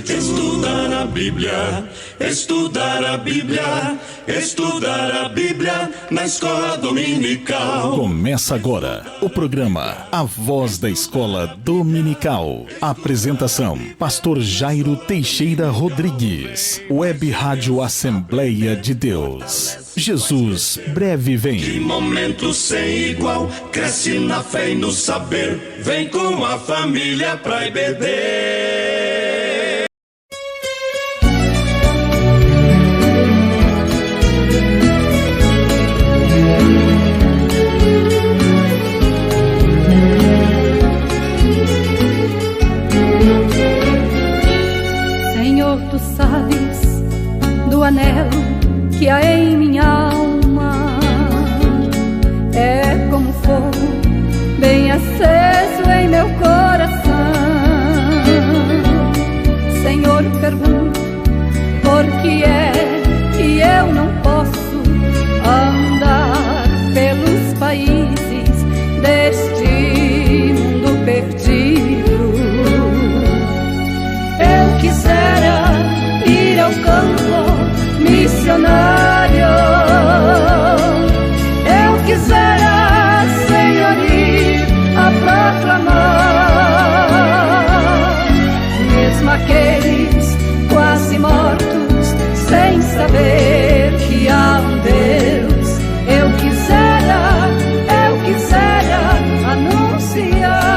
Estudar a Bíblia, estudar a Bíblia, estudar a Bíblia na escola dominical. Começa agora o programa A Voz da Escola Dominical. Apresentação: Pastor Jairo Teixeira Rodrigues. Web Rádio Assembleia de Deus. Jesus breve vem. Que momento sem igual, cresce na fé e no saber. Vem com a família pra IBD. Senhor, tu sabes do anelo que há em minha alma, é como fogo bem aceso em meu coração. Senhor, pergunto, por que é que eu não posso andar pelos países deste mundo perdido? Eu quisera ir ao campo missionário, eu quisera, Senhor, ir a proclamar, mesmo aqueles quase mortos, sem saber que há um Deus. Eu quisera anunciar.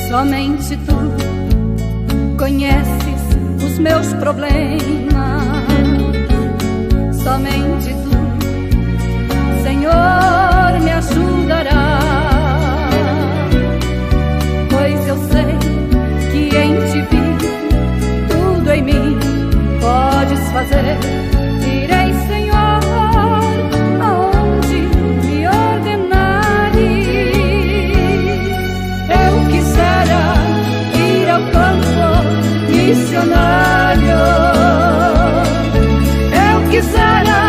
Somente tu conheces os meus problemas. Somente tu, Senhor, me ajudará. Pois eu sei que em ti vivo, tudo em mim podes fazer. Irei, Senhor, aonde me ordenares. Eu quisera ir ao campo missionário, eu quisera,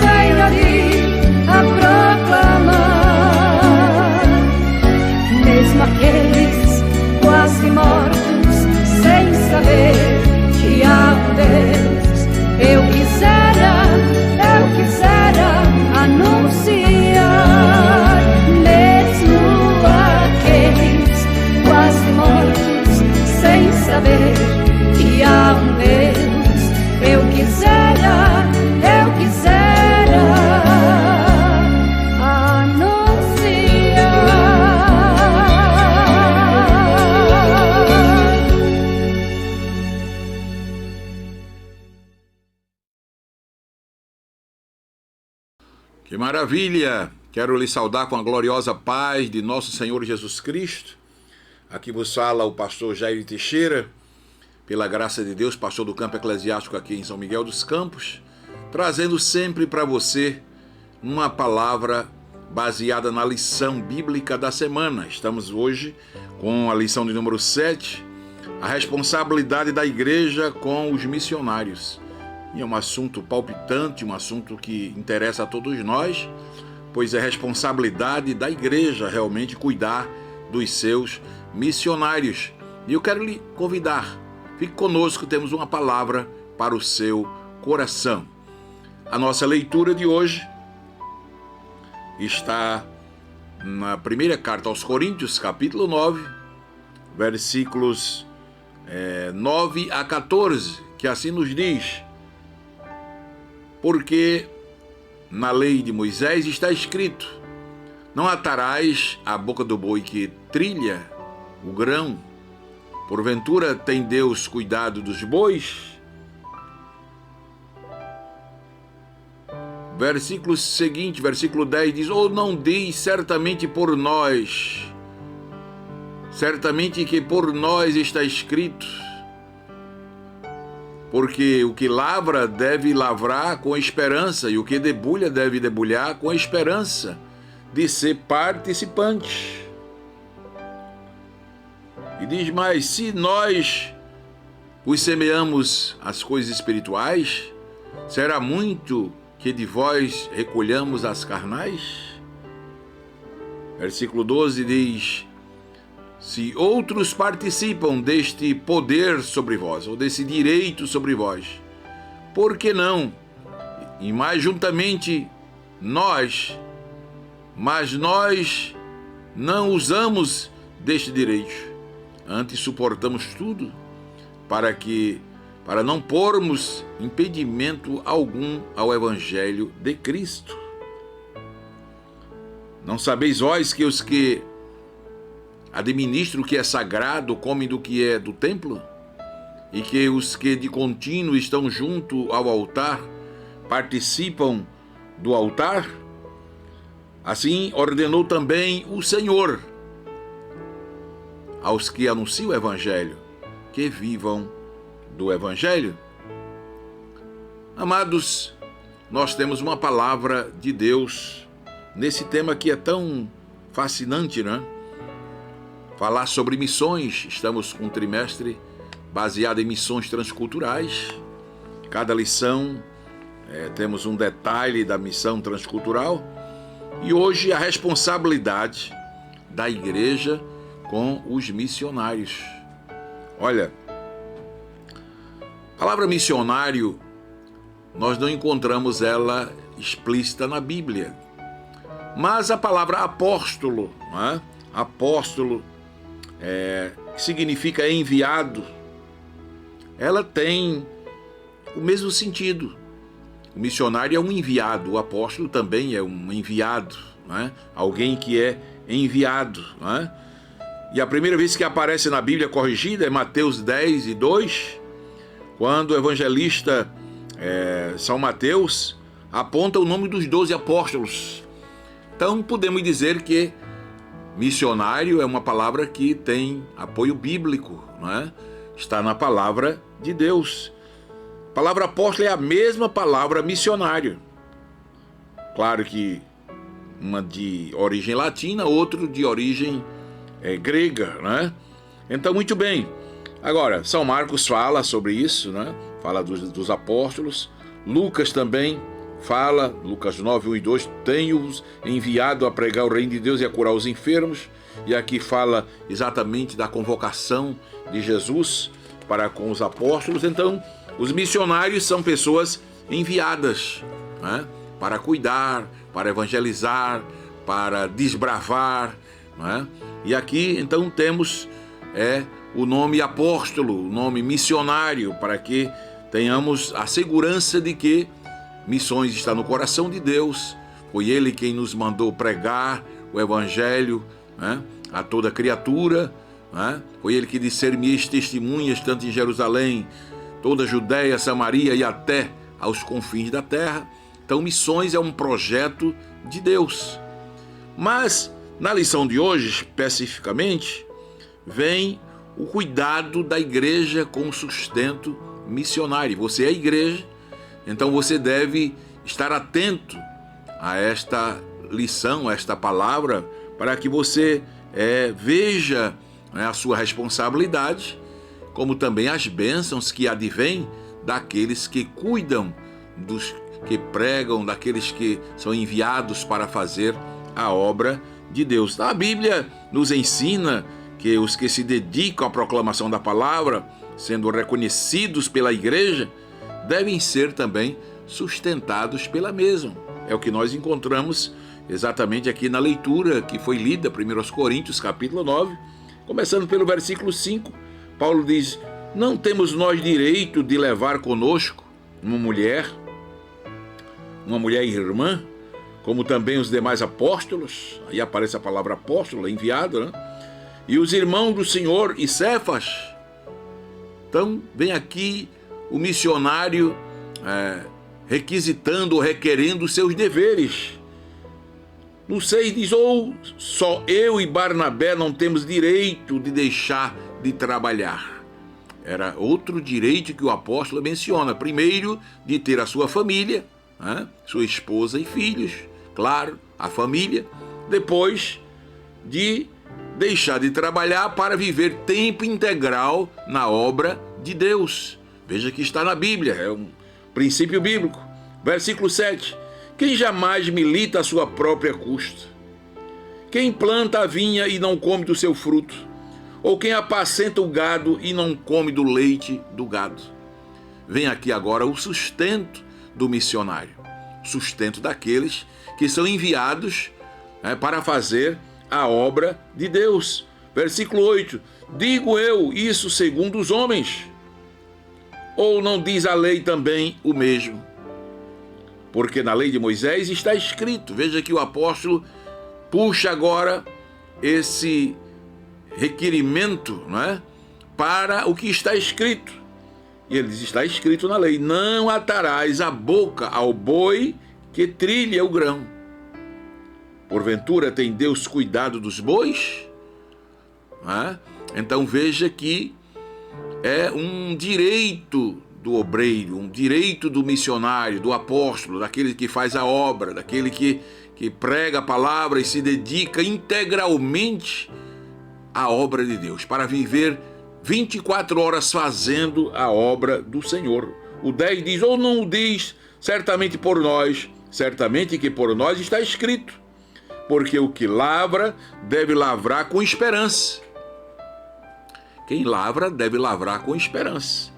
Senhor, ir a proclamar, mesmo aqueles quase mortos, sem saber que há um Deus. Eu quisera anunciar, mesmo aqueles quase mortos, sem saber que há um Deus. Eu quisera anunciar. Que maravilha! Quero lhe saudar com a gloriosa paz de nosso Senhor Jesus Cristo. Aqui vos fala o pastor Jairo Teixeira, pela graça de Deus, pastor do campo eclesiástico aqui em São Miguel dos Campos, trazendo sempre para você uma palavra baseada na lição bíblica da semana. Estamos hoje com a lição de número 7, a responsabilidade da igreja com os missionários. E é um assunto palpitante, um assunto que interessa a todos nós, pois é responsabilidade da igreja realmente cuidar dos seus missionários. E eu quero lhe convidar, fique conosco, temos uma palavra para o seu coração. A nossa leitura de hoje está na primeira carta aos Coríntios, capítulo 9, versículos 9 a 14, que assim nos diz: porque na lei de Moisés está escrito: não atarás a boca do boi que trilha o grão. Porventura tem Deus cuidado dos bois? Versículo seguinte, versículo 10 diz: ou não diz certamente por nós, certamente que por nós está escrito, porque o que lavra deve lavrar com esperança, e o que debulha deve debulhar com esperança de ser participante. E diz mais: se nós vos semeamos as coisas espirituais, será muito que de vós recolhamos as carnais? Versículo 12 diz: se outros participam deste poder sobre vós, ou desse direito sobre vós, por que não? E mais juntamente nós, mas nós não usamos deste direito, antes suportamos tudo, para não pormos impedimento algum ao Evangelho de Cristo. Não sabeis vós que os que administram o que é sagrado comem do que é do templo? E que os que de contínuo estão junto ao altar participam do altar? Assim ordenou também o Senhor aos que anunciam o Evangelho, que vivam do Evangelho. Amados, nós temos uma palavra de Deus nesse tema que é tão fascinante, né? Falar sobre missões. Estamos com um trimestre baseado em missões transculturais. Cada lição temos um detalhe da missão transcultural. E hoje a responsabilidade da igreja com os missionários. Olha, a palavra missionário, nós não encontramos ela explícita na Bíblia. Mas a palavra apóstolo, né? Apóstolo, significa enviado, ela tem o mesmo sentido. O missionário é um enviado, o apóstolo também é um enviado, né? Alguém que é enviado, né? E a primeira vez que aparece na Bíblia corrigida é Mateus 10:2, quando o evangelista São Mateus aponta o nome dos 12 apóstolos. Então podemos dizer que missionário é uma palavra que tem apoio bíblico, não é? Está na palavra de Deus. A palavra apóstolo é a mesma palavra missionário. Claro que uma de origem latina, outro de origem grega, né? Então, muito bem. Agora, São Marcos fala sobre isso, né? Fala dos apóstolos. Lucas também fala, Lucas 9:1-2, tenho-os enviado a pregar o reino de Deus e a curar os enfermos. E aqui fala exatamente da convocação de Jesus para com os apóstolos. Então, os missionários são pessoas enviadas, né? Para cuidar, para evangelizar, para desbravar, né? E aqui, então, temos o nome apóstolo, o nome missionário, para que tenhamos a segurança de que missões está no coração de Deus. Foi Ele quem nos mandou pregar o Evangelho, né, a toda criatura, né? Foi Ele que disse: ser-me-eis testemunhas tanto em Jerusalém, toda a Judéia, Samaria e até aos confins da terra. Então, missões é um projeto de Deus. Mas, na lição de hoje, especificamente, vem o cuidado da igreja com o sustento missionário. Você é a igreja, então você deve estar atento a esta lição, a esta palavra, para que você veja, né, a sua responsabilidade, como também as bênçãos que advêm daqueles que cuidam, dos que pregam, daqueles que são enviados para fazer a obra de Deus. A Bíblia nos ensina que os que se dedicam à proclamação da palavra, sendo reconhecidos pela igreja, devem ser também sustentados pela mesma. É o que nós encontramos exatamente aqui na leitura que foi lida, 1 Coríntios, capítulo 9, começando pelo versículo 5. Paulo diz: não temos nós direito de levar conosco uma mulher irmã, como também os demais apóstolos. Aí aparece a palavra apóstolo, enviado, né? E os irmãos do Senhor e Cefas. Então, vem aqui o missionário requisitando ou requerendo os seus deveres. No 6 diz: ou só eu e Barnabé não temos direito de deixar de trabalhar. Era outro direito que o apóstolo menciona. Primeiro, de ter a sua família, né? Sua esposa e filhos, claro, a família. Depois, de deixar de trabalhar para viver tempo integral na obra de Deus. Veja que está na Bíblia, é um princípio bíblico. Versículo 7. Quem jamais milita a sua própria custa? Quem planta a vinha e não come do seu fruto? Ou quem apacenta o gado e não come do leite do gado? Vem aqui agora o sustento do missionário, sustento daqueles que são enviados para fazer a obra de Deus. Versículo 8. Digo eu isso segundo os homens? Ou não diz a lei também o mesmo? Porque na lei de Moisés está escrito. Veja que o apóstolo puxa agora esse requerimento, não é? Para o que está escrito. E ele diz, está escrito na lei: não atarás a boca ao boi que trilha o grão. Porventura tem Deus cuidado dos bois? Não é? Então veja que é um direito do obreiro, um direito do missionário, do apóstolo, daquele que faz a obra, daquele que prega a palavra e se dedica integralmente à obra de Deus, para viver 24 horas fazendo a obra do Senhor. O 10 diz, ou não o diz, certamente por nós, certamente que por nós está escrito, porque o que lavra deve lavrar com esperança. Quem lavra deve lavrar com esperança.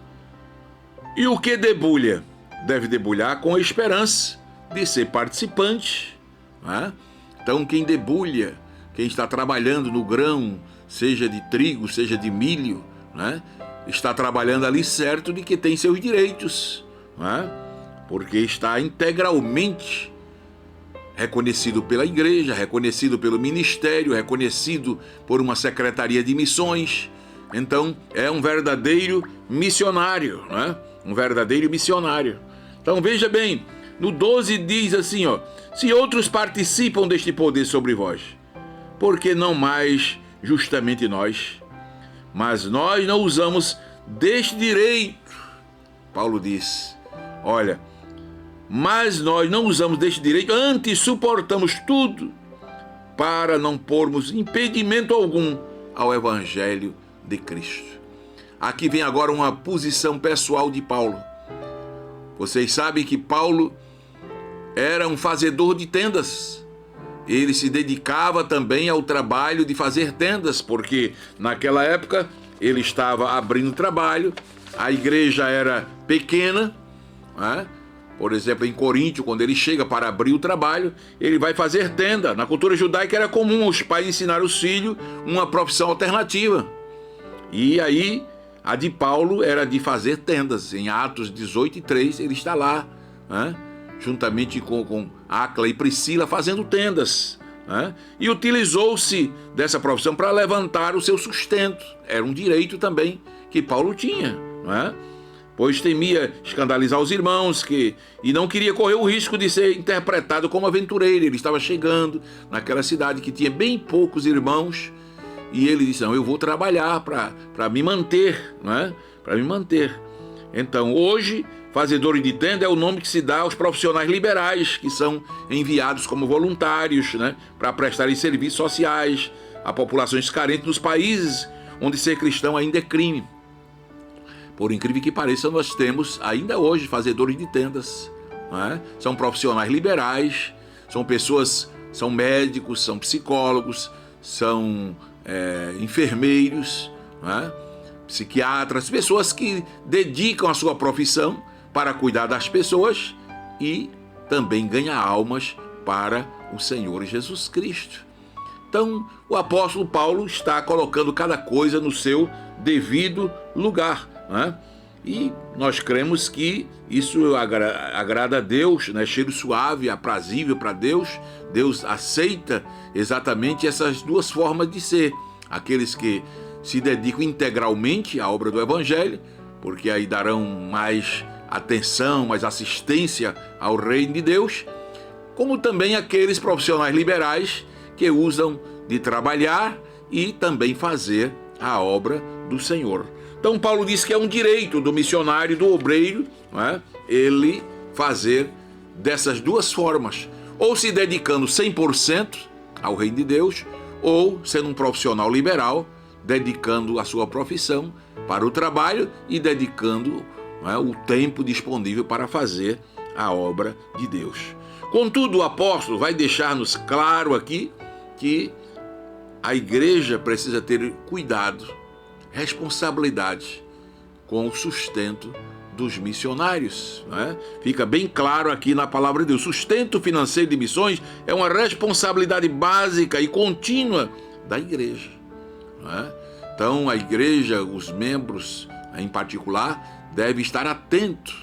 E o que debulha deve debulhar com a esperança de ser participante. Não é? Então quem debulha, quem está trabalhando no grão, seja de trigo, seja de milho, né, está trabalhando ali certo de que tem seus direitos, né, porque está integralmente reconhecido pela igreja, reconhecido pelo ministério, reconhecido por uma secretaria de missões. Então é um verdadeiro missionário, né, um verdadeiro missionário. Então veja bem, no 12 diz assim, ó, se outros participam deste poder sobre vós, por que não mais justamente nós? Mas nós não usamos deste direito. Paulo diz, olha, mas nós não usamos deste direito, antes suportamos tudo para não pormos impedimento algum ao Evangelho de Cristo. Aqui vem agora uma posição pessoal de Paulo. Vocês sabem que Paulo era um fazedor de tendas. Ele se dedicava também ao trabalho de fazer tendas, porque naquela época ele estava abrindo trabalho, a igreja era pequena, né? Por exemplo, em Coríntio, quando ele chega para abrir o trabalho, ele vai fazer tenda. Na cultura judaica era comum os pais ensinar os filhos uma profissão alternativa. E aí, a de Paulo era de fazer tendas. Em Atos 18:3, ele está lá, né? Juntamente com Áquila e Priscila, fazendo tendas, né? E utilizou-se dessa profissão para levantar o seu sustento. Era um direito também que Paulo tinha, né? Pois temia escandalizar os irmãos e não queria correr o risco de ser interpretado como aventureiro. Ele estava chegando naquela cidade que tinha bem poucos irmãos, e ele disse, não, eu vou trabalhar para me manter, né? Para me manter. Então, hoje, fazedores de tenda é o nome que se dá aos profissionais liberais, que são enviados como voluntários, né? Para prestarem serviços sociais a populações carentes nos países onde ser cristão ainda é crime. Por incrível que pareça, nós temos ainda hoje fazedores de tendas, né? São profissionais liberais, são pessoas, são médicos, são psicólogos, são enfermeiros, né? Psiquiatras, pessoas que dedicam a sua profissão para cuidar das pessoas e também ganhar almas para o Senhor Jesus Cristo. Então, o apóstolo Paulo está colocando cada coisa no seu devido lugar, né? E nós cremos que isso agrada a Deus, né? Cheiro suave, aprazível para Deus. Deus aceita exatamente essas duas formas de ser. Aqueles que se dedicam integralmente à obra do Evangelho, porque aí darão mais atenção, mais assistência ao reino de Deus, como também aqueles profissionais liberais que usam de trabalhar e também fazer a obra do Senhor. Então Paulo diz que é um direito do missionário, do obreiro, não é? Ele fazer dessas duas formas, ou se dedicando 100% ao reino de Deus, ou sendo um profissional liberal, dedicando a sua profissão para o trabalho e dedicando o tempo disponível para fazer a obra de Deus. Contudo, o apóstolo vai deixar-nos claro aqui que a igreja precisa ter cuidado, responsabilidade com o sustento dos missionários. Fica bem claro aqui na palavra de Deus. Sustento financeiro de missões é uma responsabilidade básica e contínua da igreja. Então, a igreja, os membros em particular, devem estar atentos,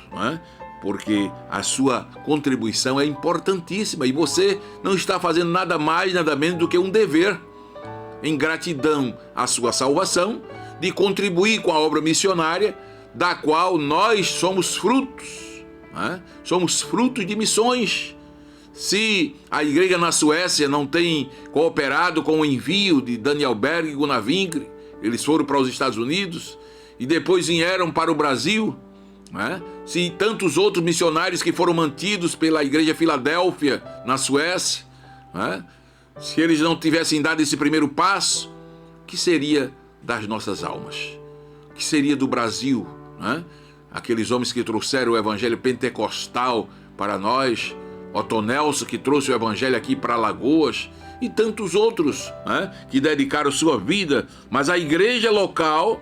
porque a sua contribuição é importantíssima e você não está fazendo nada mais, nada menos do que um dever, em gratidão à sua salvação, de contribuir com a obra missionária, da qual nós somos frutos. Somos frutos de missões. Se a igreja na Suécia não tem cooperado com o envio de Daniel Berg e Gunnar Wingre, eles foram para os Estados Unidos e depois vieram para o Brasil, se tantos outros missionários que foram mantidos pela igreja Filadélfia na Suécia, se eles não tivessem dado esse primeiro passo, o que seria das nossas almas? O que seria do Brasil? Aqueles homens que trouxeram o evangelho pentecostal para nós, Otto Nelson, que trouxe o evangelho aqui para Alagoas, e tantos outros que dedicaram sua vida. Mas a igreja local,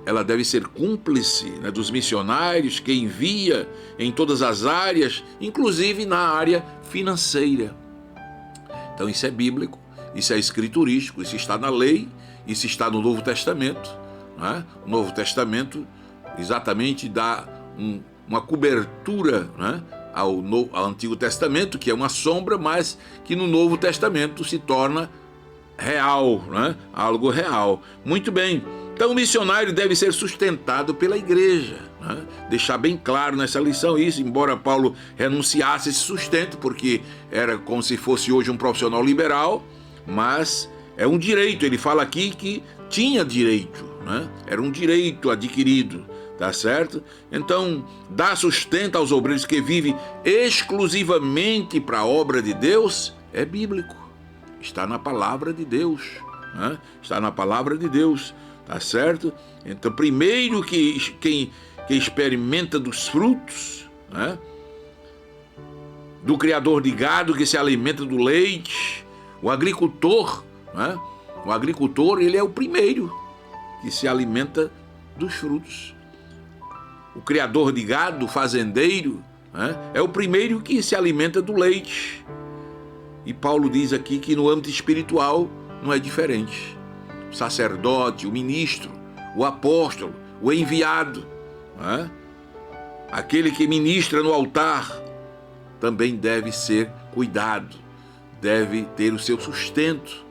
ela deve ser cúmplice dos missionários que envia em todas as áreas, inclusive na área financeira. Então isso é bíblico, isso é escriturístico, isso está na lei, isso está no Novo Testamento. O Novo Testamento exatamente dá uma cobertura ao Antigo Testamento, que é uma sombra, mas que no Novo Testamento se torna real, algo real. Muito bem, então o missionário deve ser sustentado pela igreja. Deixar bem claro nessa lição isso, embora Paulo renunciasse esse sustento, porque era como se fosse hoje um profissional liberal, mas é um direito. Ele fala aqui que tinha direito, era um direito adquirido, tá certo? Então, dar sustento aos obreiros que vivem exclusivamente para a obra de Deus é bíblico, está na palavra de Deus, está na palavra de Deus, tá certo? Então, primeiro quem experimenta dos frutos, do criador de gado que se alimenta do leite, o agricultor, o agricultor, ele é o primeiro que se alimenta dos frutos. O criador de gado, o fazendeiro, é o primeiro que se alimenta do leite. E Paulo diz aqui que no âmbito espiritual não é diferente. O sacerdote, o ministro, o apóstolo, o enviado, aquele que ministra no altar, também deve ser cuidado, deve ter o seu sustento,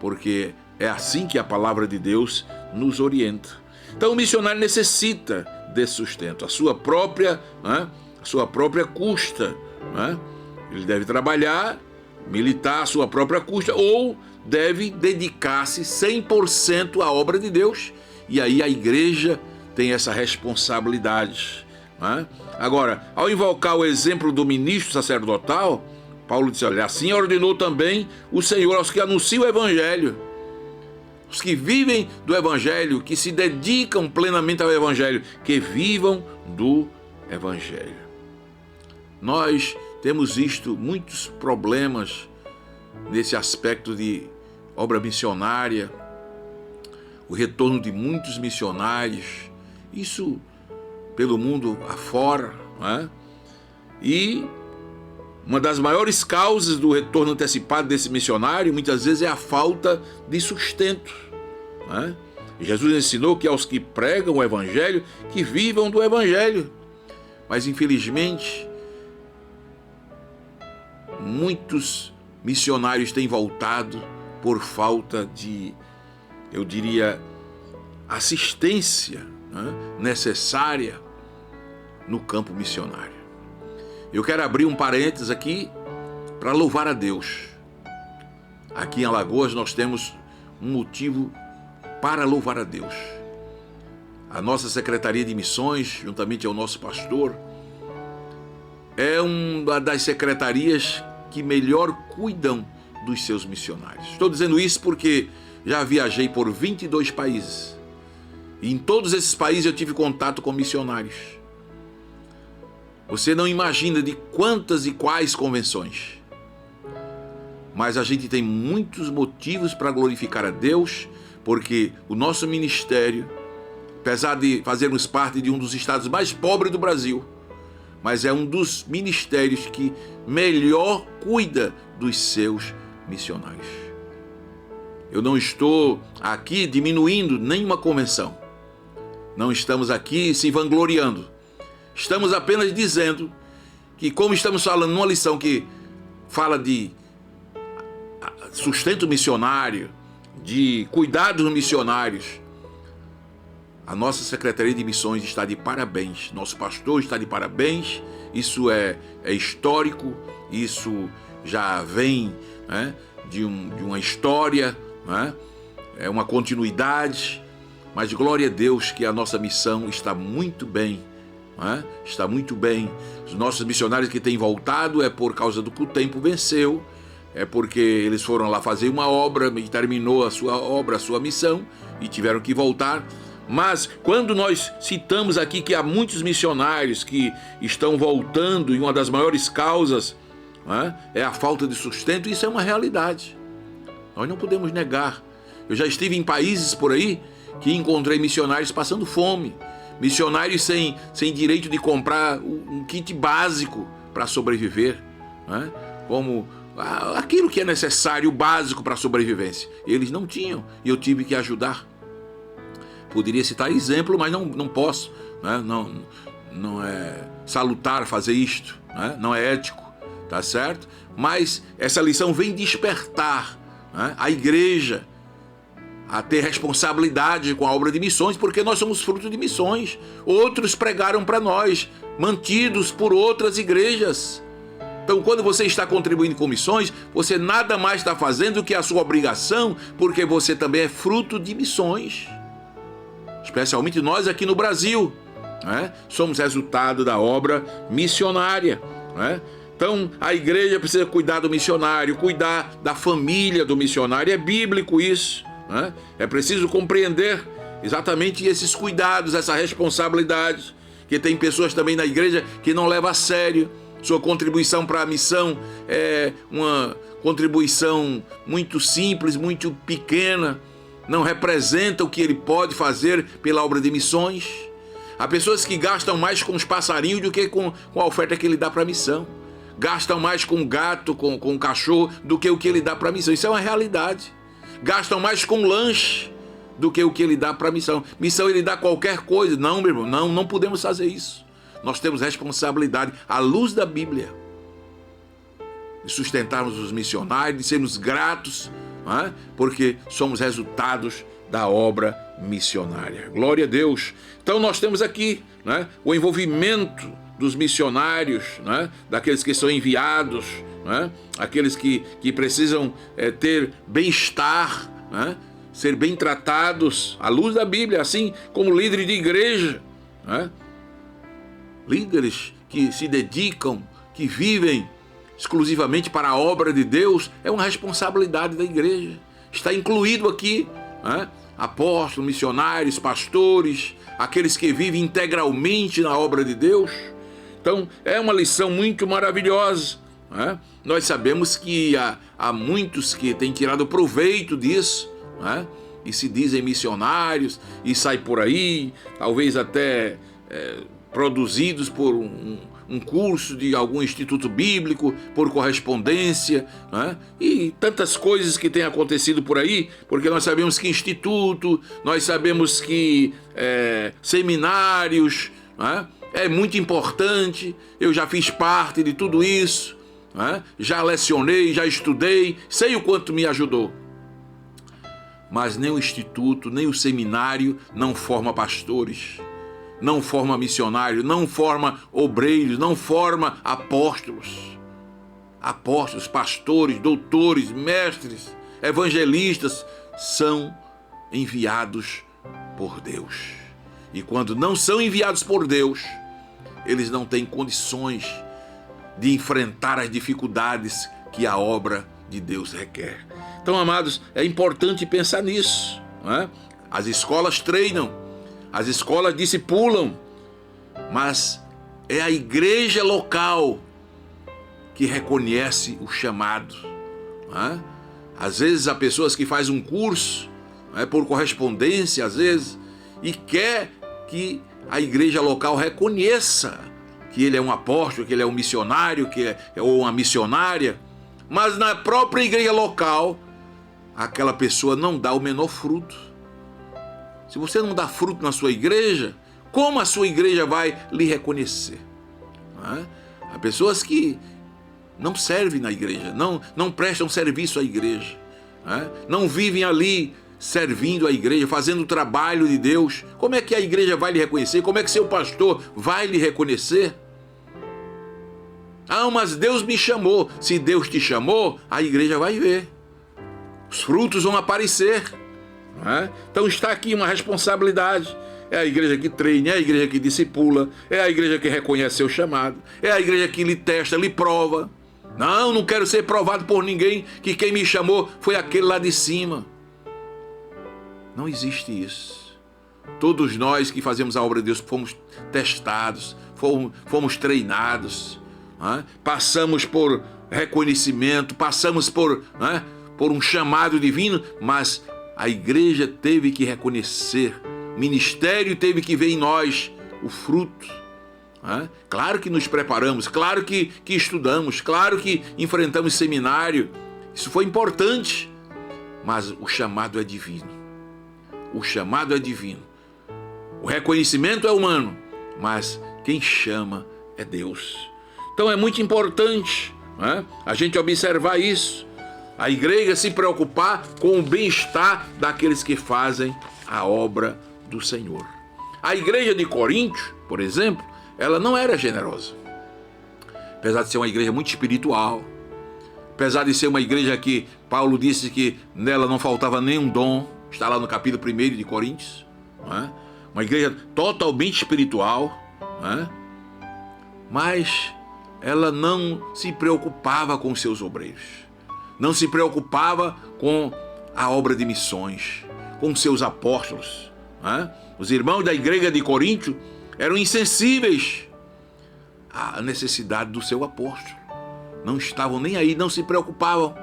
porque é assim que a palavra de Deus nos orienta. Então o missionário necessita desse sustento, a sua própria custa. Ele deve trabalhar, militar a sua própria custa, ou deve dedicar-se 100% à obra de Deus, e aí a igreja tem essa responsabilidade. Agora, ao invocar o exemplo do ministro sacerdotal, Paulo disse, olha, assim ordenou também o Senhor aos que anunciam o evangelho, os que vivem do evangelho, que se dedicam plenamente ao evangelho, que vivam do evangelho. Nós temos visto muitos problemas nesse aspecto de obra missionária, o retorno de muitos missionários, isso pelo mundo afora, E uma das maiores causas do retorno antecipado desse missionário, muitas vezes, é a falta de sustento. Jesus ensinou que aos que pregam o evangelho, que vivam do evangelho. Mas, infelizmente, muitos missionários têm voltado por falta de, eu diria, assistência necessária no campo missionário. Eu quero abrir um parênteses aqui para louvar a Deus. Aqui em Alagoas nós temos um motivo para louvar a Deus. A nossa Secretaria de Missões, juntamente ao nosso pastor, é uma das secretarias que melhor cuidam dos seus missionários. Estou dizendo isso porque já viajei por 22 países. E em todos esses países eu tive contato com missionários. Você não imagina de quantas e quais convenções. Mas a gente tem muitos motivos para glorificar a Deus, porque o nosso ministério, apesar de fazermos parte de um dos estados mais pobres do Brasil, mas é um dos ministérios que melhor cuida dos seus missionários. Eu não estou aqui diminuindo nenhuma convenção. Não estamos aqui se vangloriando. Estamos apenas dizendo que, como estamos falando numa lição que fala de sustento missionário, de cuidados missionários, a nossa Secretaria de Missões está de parabéns. Nosso pastor está de parabéns. Isso é histórico. Isso já vem, né, de uma história, né? É uma continuidade. Mas glória a Deus que a nossa missão está muito bem, né? Está muito bem. Os nossos missionários que têm voltado é por causa do que o tempo venceu. É porque eles foram lá fazer uma obra e terminou a sua obra, a sua missão, e tiveram que voltar. Mas quando nós citamos aqui que há muitos missionários que estão voltando, e uma das maiores causas, né, é a falta de sustento, isso é uma realidade. Nós não podemos negar. Eu já estive em países por aí que encontrei missionários passando fome, missionários sem direito de comprar um kit básico para sobreviver, né, como aquilo que é necessário, básico para a sobrevivência. Eles não tinham, e eu tive que ajudar. Poderia citar exemplo, mas não posso, né? Não é salutar fazer isto, né? Não é ético, tá certo? Mas essa lição vem despertar, né, a igreja a ter responsabilidade com a obra de missões, porque nós somos fruto de missões. Outros pregaram para nós, mantidos por outras igrejas. Então, quando você está contribuindo com missões, você nada mais está fazendo do que a sua obrigação, porque você também é fruto de missões. Especialmente nós aqui no Brasil, né? Somos resultado da obra missionária, né? Então, a igreja precisa cuidar do missionário, cuidar da família do missionário. É bíblico isso, né? É preciso compreender exatamente esses cuidados, essa responsabilidade, que tem pessoas também na igreja que não levam a sério. Sua contribuição para a missão é uma contribuição muito simples, muito pequena, não representa o que ele pode fazer pela obra de missões. Há pessoas que gastam mais com os passarinhos do que com a oferta que ele dá para a missão. Gastam mais com o gato, com o cachorro, do que o que ele dá para a missão. Isso é uma realidade. Gastam mais com lanche do que o que ele dá para a missão. Missão ele dá qualquer coisa. Não, meu irmão, não podemos fazer isso. Nós temos responsabilidade, à luz da Bíblia, de sustentarmos os missionários, de sermos gratos, não é? Porque somos resultados da obra missionária. Glória a Deus. Então nós temos aqui, né, o envolvimento dos missionários, né, daqueles que são enviados, né, aqueles que precisam ter bem-estar, né, ser bem tratados à luz da Bíblia, assim como líderes de igreja, né? Líderes que se dedicam, que vivem exclusivamente para a obra de Deus, é uma responsabilidade da igreja. Está incluído aqui, né, apóstolos, missionários, pastores, aqueles que vivem integralmente na obra de Deus. Então, é uma lição muito maravilhosa, né? Nós sabemos que há muitos que têm tirado proveito disso, né? E se dizem missionários e saem por aí, talvez até produzidos por um curso de algum instituto bíblico, por correspondência, né? E tantas coisas que têm acontecido por aí, porque nós sabemos que instituto, nós sabemos que seminários, né? É muito importante. Eu já fiz parte de tudo isso, né? Já lecionei, já estudei, sei o quanto me ajudou. Mas nem o instituto, nem o seminário não forma pastores, não forma missionários, não forma obreiros, não forma apóstolos. Apóstolos, pastores, doutores, mestres, evangelistas são enviados por Deus. E quando não são enviados por Deus, eles não têm condições de enfrentar as dificuldades que a obra de Deus requer. Então, amados, é importante pensar nisso, não é? As escolas treinam, as escolas discipulam, mas é a igreja local que reconhece o chamado, não é? Às vezes há pessoas que fazem um curso, não é, por correspondência, às vezes, e quer que a igreja local reconheça que ele é um apóstolo, que ele é um missionário, ou uma missionária, mas na própria igreja local, aquela pessoa não dá o menor fruto. Se você não dá fruto na sua igreja, como a sua igreja vai lhe reconhecer? Não é? Há pessoas que não servem na igreja, não prestam serviço à igreja, não é? Não vivem ali servindo a igreja, fazendo o trabalho de Deus. Como é que a igreja vai lhe reconhecer? Como é que seu pastor vai lhe reconhecer? Ah, mas Deus me chamou. Se Deus te chamou, a igreja vai ver. Os frutos vão aparecer. Não é? Então está aqui uma responsabilidade. É a igreja que treina, é a igreja que discipula, é a igreja que reconhece seu chamado, é a igreja que lhe testa, lhe prova. Não quero ser provado por ninguém, que quem me chamou foi aquele lá de cima. Não existe isso. Todos nós que fazemos a obra de Deus fomos testados, fomos treinados, não é? Passamos por reconhecimento, passamos por um chamado divino, mas a igreja teve que reconhecer, o ministério teve que ver em nós o fruto. Claro que nos preparamos, claro que estudamos, claro que enfrentamos seminário, isso foi importante, mas o chamado é divino. O chamado é divino. O reconhecimento é humano, mas quem chama é Deus. Então é muito importante, a gente observar isso. A igreja se preocupar com o bem-estar daqueles que fazem a obra do Senhor. A igreja de Corinto, por exemplo, ela não era generosa. Apesar de ser uma igreja muito espiritual, apesar de ser uma igreja que Paulo disse que nela não faltava nenhum dom, está lá no capítulo 1 de Coríntios, uma igreja totalmente espiritual, mas ela não se preocupava com os seus obreiros, não se preocupava com a obra de missões, com seus apóstolos. Os irmãos da igreja de Corinto eram insensíveis à necessidade do seu apóstolo. Não estavam nem aí, não se preocupavam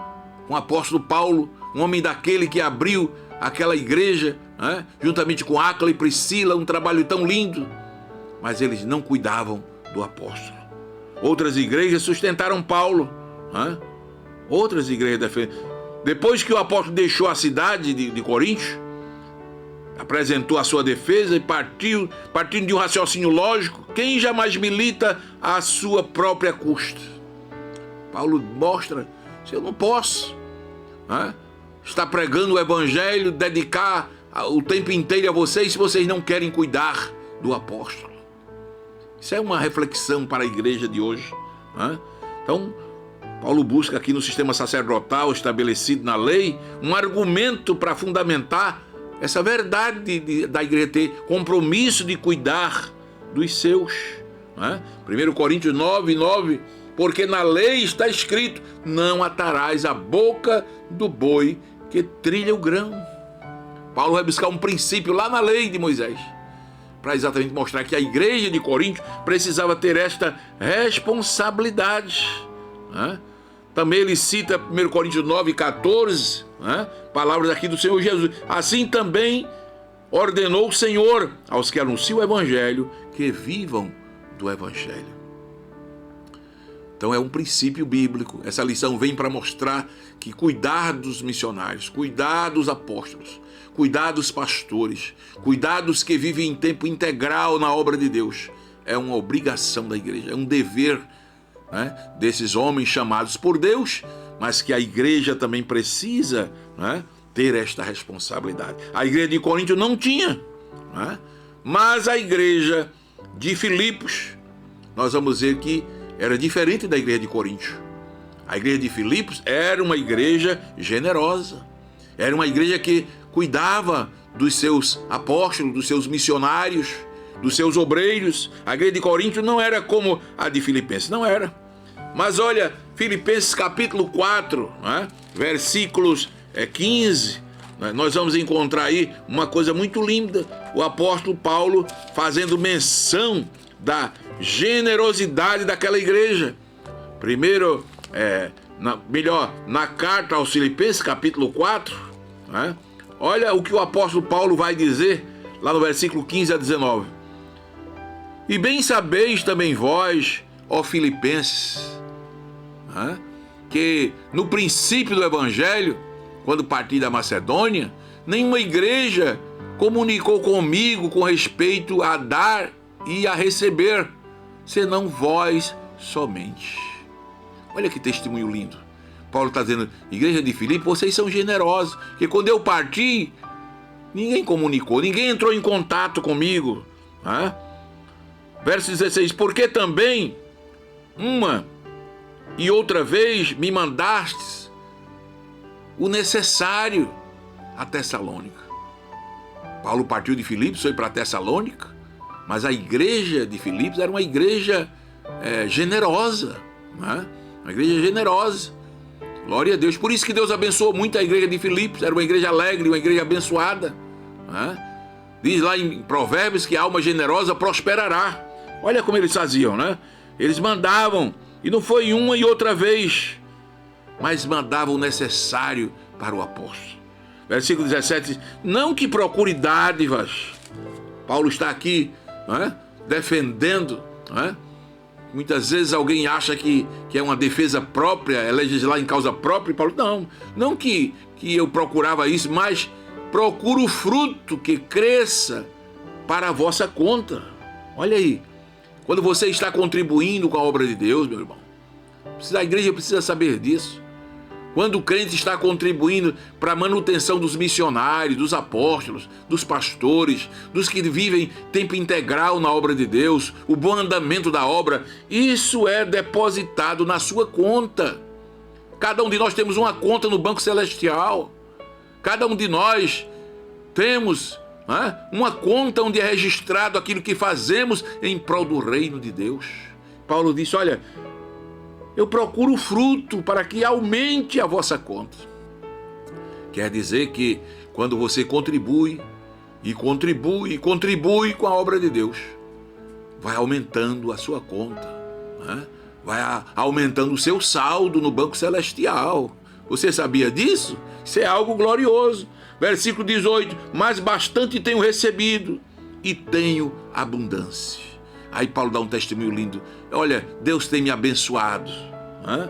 com o apóstolo Paulo, um homem daquele que abriu aquela igreja, juntamente com Áquila e Priscila, um trabalho tão lindo, mas eles não cuidavam do apóstolo. Outras igrejas sustentaram Paulo, outras igrejas defenderam. Depois que o apóstolo deixou a cidade de Corinto, apresentou a sua defesa e partindo de um raciocínio lógico, quem jamais milita à sua própria custa? Paulo mostra, eu não posso estar pregando o evangelho, dedicar o tempo inteiro a vocês, se vocês não querem cuidar do apóstolo. Isso é uma reflexão para a igreja de hoje. Então, Paulo busca aqui no sistema sacerdotal estabelecido na lei um argumento para fundamentar essa verdade da igreja ter compromisso de cuidar dos seus. 1 Coríntios 9:9, porque na lei está escrito, não atarás a boca do boi que trilha o grão. Paulo vai buscar um princípio lá na lei de Moisés, para exatamente mostrar que a igreja de Corinto precisava ter esta responsabilidade. Também ele cita 1 Coríntios 9:14, palavras aqui do Senhor Jesus. Assim também ordenou o Senhor aos que anunciam o evangelho que vivam do evangelho. Então é um princípio bíblico. Essa lição vem para mostrar que cuidar dos missionários, cuidar dos apóstolos, cuidar dos pastores, cuidar dos que vivem em tempo integral na obra de Deus, é uma obrigação da igreja, é um dever desses homens chamados por Deus, mas que a igreja também precisa ter esta responsabilidade. A igreja de Corinto não tinha, mas a igreja de Filipos, nós vamos ver que era diferente da igreja de Corinto. A igreja de Filipos era uma igreja generosa, era uma igreja que cuidava dos seus apóstolos, dos seus missionários, dos seus obreiros. A igreja de Corinto não era como a de Filipenses, não era. Mas olha, Filipenses capítulo 4, né? Versículos 15, nós vamos encontrar aí uma coisa muito linda. O apóstolo Paulo fazendo menção da generosidade daquela igreja. Primeiro, na carta aos Filipenses, capítulo 4, né? Olha o que o apóstolo Paulo vai dizer lá no versículo 15 a 19. E bem sabeis também vós, ó Filipenses, né, que no princípio do Evangelho, quando parti da Macedônia, nenhuma igreja comunicou comigo com respeito a dar e a receber, senão vós somente. Olha que testemunho lindo. Paulo está dizendo, igreja de Filipe, vocês são generosos, porque quando eu parti, ninguém comunicou, ninguém entrou em contato comigo. Né? Verso 16, porque também uma e outra vez me mandastes o necessário a Tessalônica. Paulo partiu de Filipos, foi para Tessalônica, mas a igreja de Filipos era uma igreja generosa, né? Uma igreja generosa. Glória a Deus. Por isso que Deus abençoou muito a igreja de Filipos. Era uma igreja alegre, uma igreja abençoada, né? Diz lá em Provérbios que a alma generosa prosperará. Olha como eles faziam, né? Eles mandavam, e não foi uma e outra vez, mas mandavam o necessário para o apóstolo. Versículo 17, não que procure dádivas. Paulo está aqui, né, defendendo, né? Muitas vezes alguém acha que é uma defesa própria, é legislar em causa própria, e Paulo, não que eu procurava isso, mas procuro o fruto que cresça para a vossa conta. Olha aí, quando você está contribuindo com a obra de Deus, meu irmão, a igreja precisa saber disso. Quando o crente está contribuindo para a manutenção dos missionários, dos apóstolos, dos pastores, dos que vivem tempo integral na obra de Deus, o bom andamento da obra, isso é depositado na sua conta. Cada um de nós temos uma conta no Banco Celestial. Cada um de nós temos, né, uma conta onde é registrado aquilo que fazemos em prol do reino de Deus. Paulo disse, olha, eu procuro fruto para que aumente a vossa conta. Quer dizer que quando você contribui com a obra de Deus, vai aumentando a sua conta, né? Vai aumentando o seu saldo no Banco Celestial. Você sabia disso? Isso é algo glorioso. Versículo 18, mas bastante tenho recebido e tenho abundância. Aí Paulo dá um testemunho lindo. Olha, Deus tem me abençoado. Né?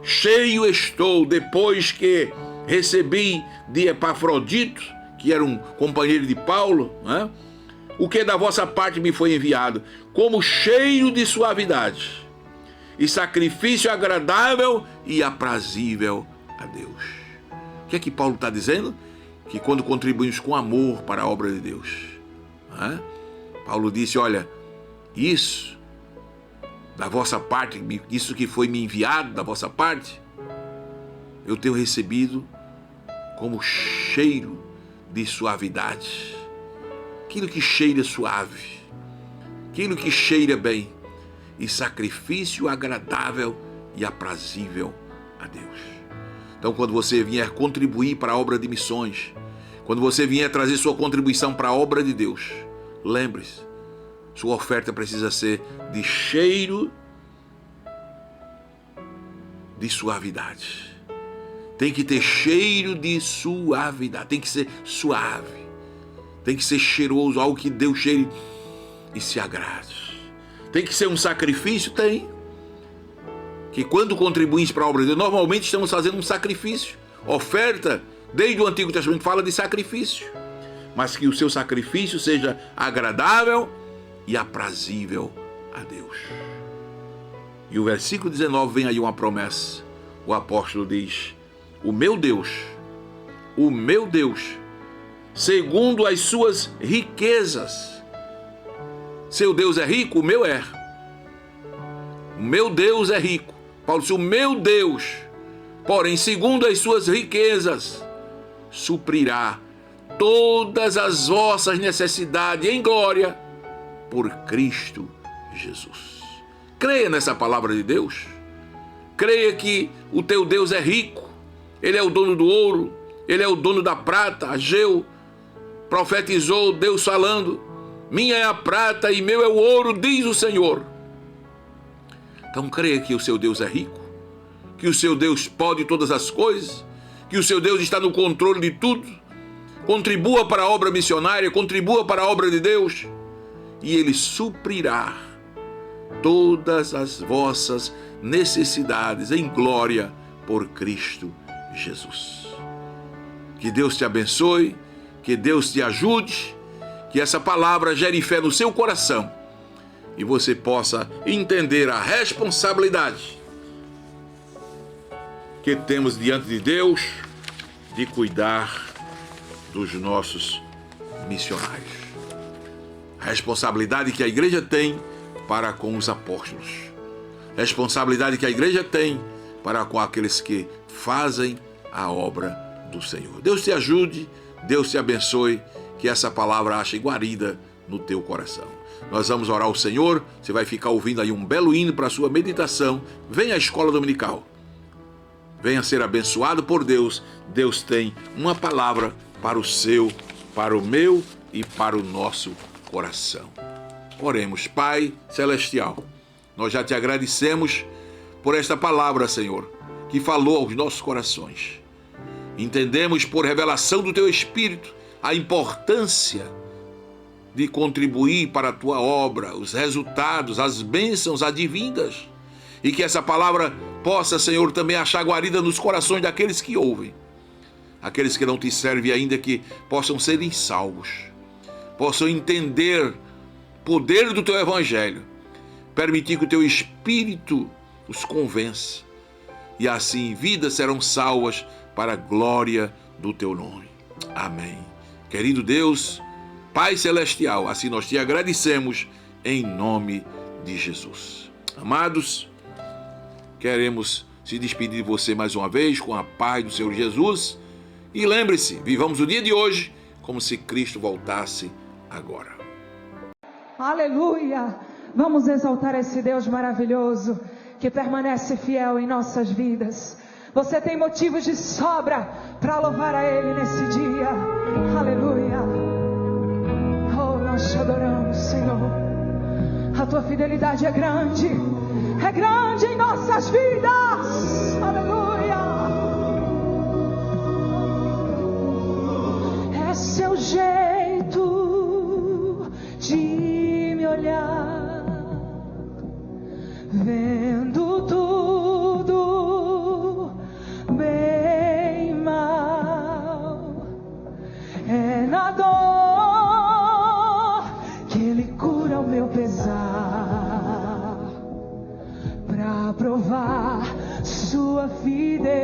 Cheio estou, depois que recebi de Epafrodito, que era um companheiro de Paulo, né? O que da vossa parte me foi enviado, como cheio de suavidade e sacrifício agradável e aprazível a Deus. O que é que Paulo está dizendo? Que quando contribuímos com amor para a obra de Deus, né? Paulo disse, olha, isso da vossa parte, isso que foi me enviado da vossa parte, eu tenho recebido como cheiro de suavidade. Aquilo que cheira suave, aquilo que cheira bem, e sacrifício agradável e aprazível a Deus. Então, quando você vier contribuir para a obra de missões, quando você vier trazer sua contribuição para a obra de Deus, lembre-se, sua oferta precisa ser de cheiro de suavidade. Tem que ter cheiro de suavidade. Tem que ser suave. Tem que ser cheiroso, algo que Deus cheire e se agrade. Tem que ser um sacrifício? Tem. Que quando contribuímos para a obra de Deus, normalmente estamos fazendo um sacrifício. Oferta, desde o Antigo Testamento, fala de sacrifício. Mas que o seu sacrifício seja agradável e aprazível a Deus. E o versículo 19 vem aí uma promessa. O apóstolo diz, o meu Deus, segundo as suas riquezas. Seu Deus é rico? O meu é. O meu Deus é rico. Paulo disse, o meu Deus, porém, segundo as suas riquezas, suprirá todas as vossas necessidades em glória por Cristo Jesus. Creia nessa palavra de Deus. Creia que o teu Deus é rico. Ele é o dono do ouro, Ele é o dono da prata. Ageu profetizou, Deus falando: minha é a prata e meu é o ouro, diz o Senhor. Então creia que o seu Deus é rico, que o seu Deus pode todas as coisas, que o seu Deus está no controle de tudo. Contribua para a obra missionária, contribua para a obra de Deus, e Ele suprirá todas as vossas necessidades em glória por Cristo Jesus. Que Deus te abençoe, que Deus te ajude, que essa palavra gere fé no seu coração e você possa entender a responsabilidade que temos diante de Deus de cuidar dos nossos missionários. A responsabilidade que a igreja tem para com os apóstolos. A responsabilidade que a igreja tem para com aqueles que fazem a obra do Senhor. Deus te ajude, Deus te abençoe, que essa palavra ache guarida no teu coração. Nós vamos orar ao Senhor, você vai ficar ouvindo aí um belo hino para a sua meditação. Venha à escola dominical. Venha ser abençoado por Deus. Deus tem uma palavra para o seu, para o meu e para o nosso coração. Oremos. Pai Celestial, nós já te agradecemos por esta palavra, Senhor, que falou aos nossos corações. Entendemos por revelação do teu Espírito a importância de contribuir para a tua obra, os resultados, as bênçãos advindas, e que essa palavra possa, Senhor, também achar guarida nos corações daqueles que ouvem, aqueles que não te servem ainda, que possam serem salvos, possam entender o poder do teu Evangelho, permitir que o teu Espírito os convença, e assim vidas serão salvas para a glória do teu nome. Amém. Querido Deus, Pai Celestial, assim nós te agradecemos em nome de Jesus. Amados, queremos se despedir de você mais uma vez com a paz do Senhor Jesus. E lembre-se, vivamos o dia de hoje como se Cristo voltasse agora. Aleluia! Vamos exaltar esse Deus maravilhoso que permanece fiel em nossas vidas. Você tem motivos de sobra para louvar a Ele nesse dia. Aleluia! Oh, nós te adoramos, Senhor. A tua fidelidade é grande em nossas vidas. Aleluia! É seu jeito de me olhar, vendo tudo bem mal. É na dor que Ele cura o meu pesar, pra provar sua fidelidade.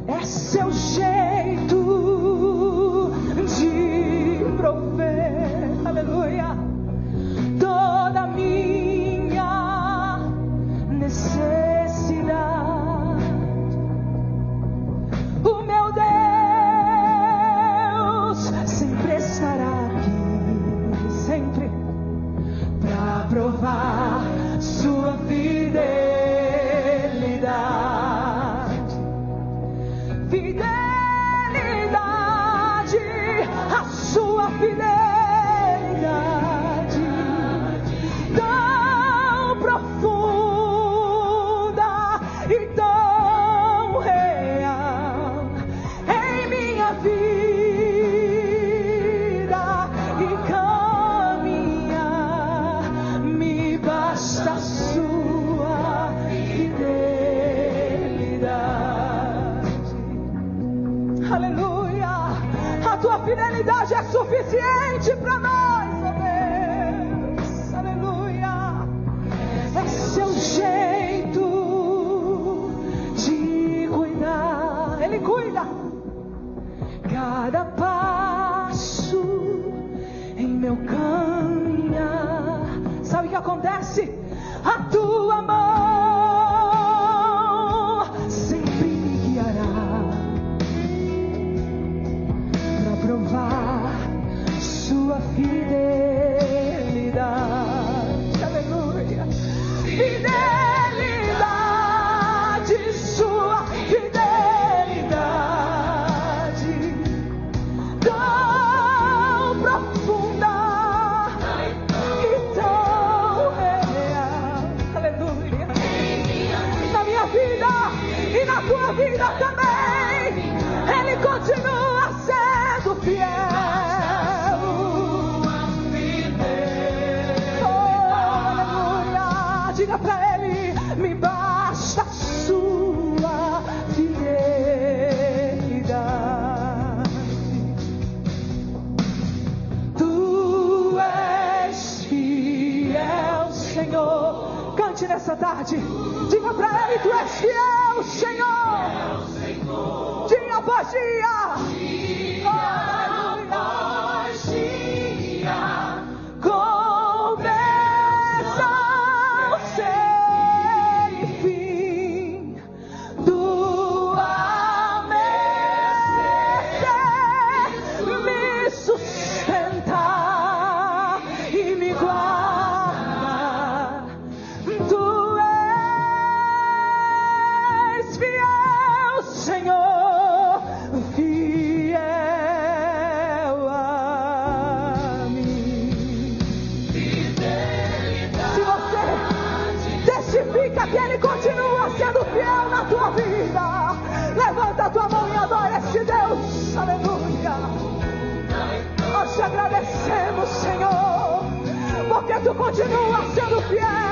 É seu jeito de prover, aleluia, toda a minha necessidade. O meu Deus sempre estará aqui, sempre, pra provar sua fidelidade. Fidelidade, a sua fidelidade tão profunda e tão real em minha vida e caminhar, me basta a sua fidelidade. Aleluia! A tua fidelidade é suficiente para nós, ó Deus. Aleluia! É seu jeito de cuidar. Ele cuida cada passo em meu caminhar. Sabe o que acontece? A tua mão sempre me guiará pra provar sua fidelidade. Diga pra Ele: me basta a sua fidelidade. Tu és fiel, Senhor. Cante nessa tarde. Diga pra Ele: tu és fiel, Senhor. Dia após dia. Que Ele continua sendo fiel na tua vida. Levanta a tua mão e adora este Deus. Aleluia. Nós te agradecemos, Senhor, porque tu continua sendo fiel.